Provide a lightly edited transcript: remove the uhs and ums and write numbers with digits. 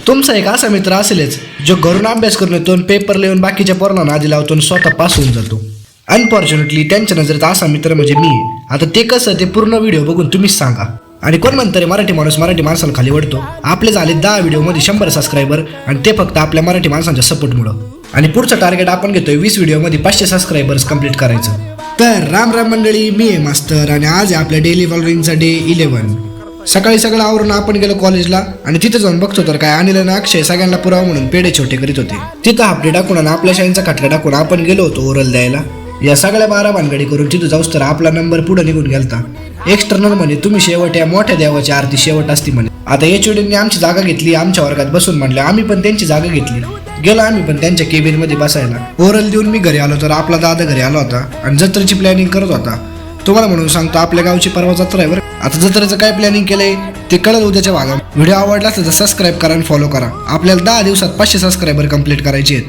तुमचा एक असा मित्र असेलच जो घरून अभ्यास करून येतो, पेपर लिहून बाकीच्या पोरांना नादी लावतो, स्वतः पास होऊन जातो. अनफॉर्च्युनेटली त्यांच्या नजरेत असा मित्र म्हणजे मी आहे. आता ते कसं ते पूर्ण व्हिडिओ बघून तुम्हीच सांगा. आणि कोण म्हणतं मराठी माणूस मराठी माणसाला खाली वडतो. आपले झाले 10 व्हिडिओमध्ये 100 सबस्क्रायबर, आणि ते फक्त आपल्या मराठी माणसांच्या सपोर्टमुळं. आणि पुढचं टार्गेट आपण घेतोय 20 व्हिडिओमध्ये 500 सबस्क्रायबर्स कंप्लीट करायचं. तर राम राम मंडळी, मी आहे मास्तर आणि आज आहे आपल्या डेली फॉलोइंगचा डे 11. सकाळी सगळं आवरून आपण गेलो कॉलेजला आणि तिथे जाऊन बघतो तर काय अनिल आणि अक्षय सगळ्यांना पुरावा म्हणून पेढे छोटे करीत होते. तिथं हापडे टाकून आणि आपल्या शाळेचा खटका टाकून आपण गेलो होतो ओरल द्यायला. या सगळ्या 12 भानगडी करून तिथं जाऊस तर आपला नंबर पुढे निघून गेलता. एक्सटर्नल म्हणे तुम्ही शेवट या मोठ्या देवाची आरती शेवट असती म्हणे. आता एचओडींनी आमची जागा घेतली, आमच्या वर्गात बसून म्हणले. आम्ही पण त्यांची जागा घेतली, गेलो आम्ही पण त्यांच्या केबिन मध्ये बसायला. ओरल देऊन मी घरी आलो तर आपला दादा घरी आला होता आणि जत्रेची प्लॅनिंग करत होता. तुम्हाला म्हणून सांगतो आपल्या गावची परवा जत्रा आहे बरं. आता जत्रेचं काय प्लॅनिंग केलंय ते कळलं उद्याच्या भागात. व्हिडिओ आवडला तर सबस्क्राईब करा आणि फॉलो करा. आपल्याला 10 दिवसात 500 सबस्क्रायबर कंप्लीट करायचे आहेत.